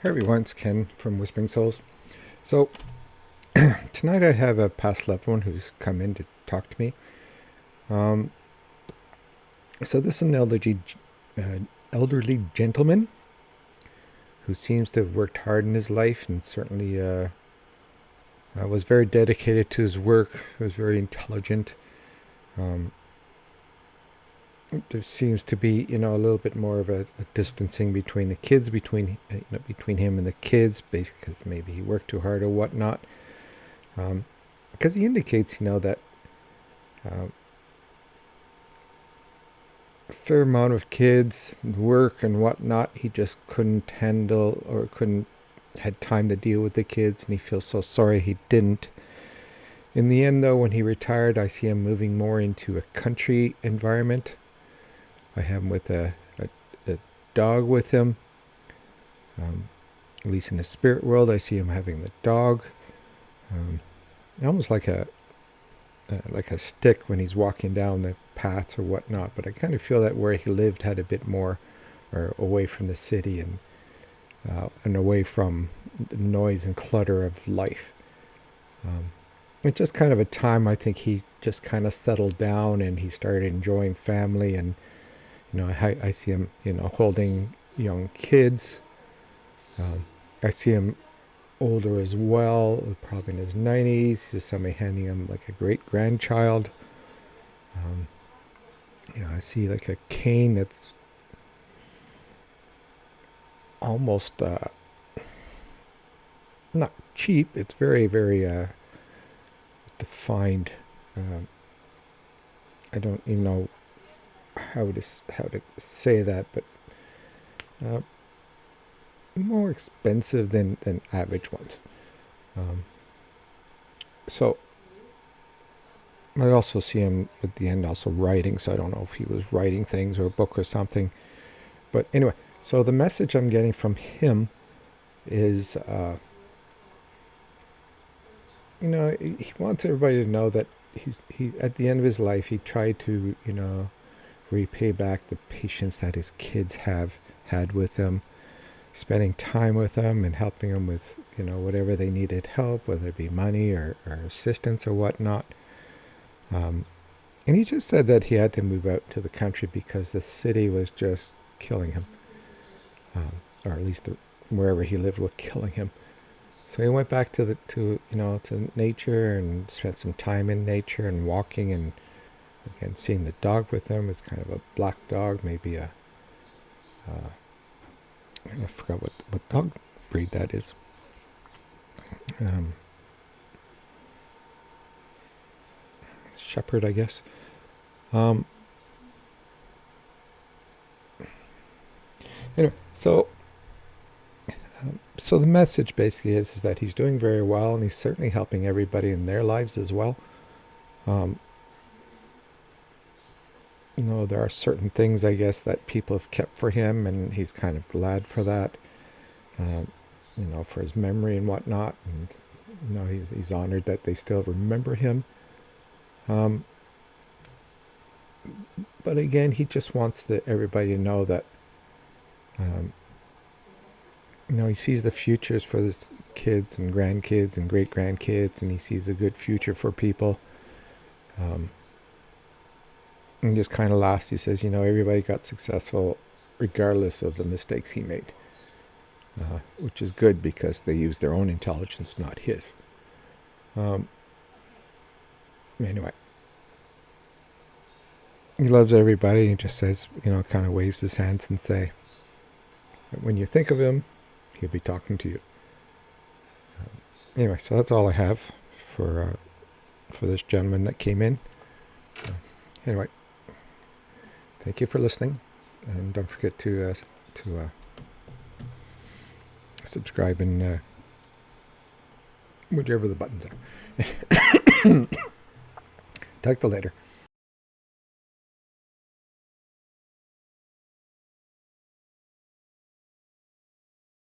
Hey everyone, it's Ken from Whispering Souls. So tonight I have a past loved one who's come in to talk to me. Um, so this is an elderly gentleman who seems to have worked hard in his life and certainly was very dedicated to his work. Was very intelligent. Um, there seems to be, a little bit more of a distancing between the kids, between him and the kids, basically because maybe he worked too hard or whatnot. Because he indicates, that uh, a fair amount of kids, work and whatnot, he just couldn't handle or couldn't had time to deal with the kids, and he feels so sorry he didn't. In the end, though, when he retired, I see him moving more into a country environment. I have him with a dog with him. At least in the spirit world, I see him having the dog. Almost like a stick when he's walking down the paths or whatnot. But I kind of feel that where he lived had a bit more, or away from the city and away from the noise and clutter of life. It's just kind of a time I think he just kind of settled down and he started enjoying family. And I see him holding young kids. I see him older as well, probably in his 90s. There's somebody handing him like a great grandchild. I see like a cane that's almost not cheap. It's very, very defined. I don't even know how to say that, but more expensive than average ones. So I also see him at the end also writing, so I don't know if he was writing things or a book or something. But anyway, so the message I'm getting from him is, he wants everybody to know that he at the end of his life, he tried to, repay back the patience that his kids have had with him, spending time with them and helping them with, whatever they needed help, whether it be money or assistance or whatnot. And he just said that he had to move out to the country because the city was just killing him. Or at least wherever he lived was killing him. So he went back to nature and spent some time in nature and walking, and again seeing the dog with him. It's kind of a black dog, maybe I forgot what dog breed that is. Shepherd, I guess. Anyway, so the message basically is that he's doing very well, and he's certainly helping everybody in their lives as well. There are certain things, I guess, that people have kept for him, and he's kind of glad for that. For his memory and whatnot, and he's honored that they still remember him. But again, he just wants everybody to know that, he sees the futures for his kids and grandkids and great grandkids, and he sees a good future for people. And just kind of laughs. He says, everybody got successful regardless of the mistakes he made, which is good because they used their own intelligence, not his. Anyway, he loves everybody. He just says, kind of waves his hands and say, when you think of him, he'll be talking to you. Anyway, so that's all I have for this gentleman that came in. Anyway, thank you for listening, and don't forget to subscribe and whichever the buttons are. Talk to you later.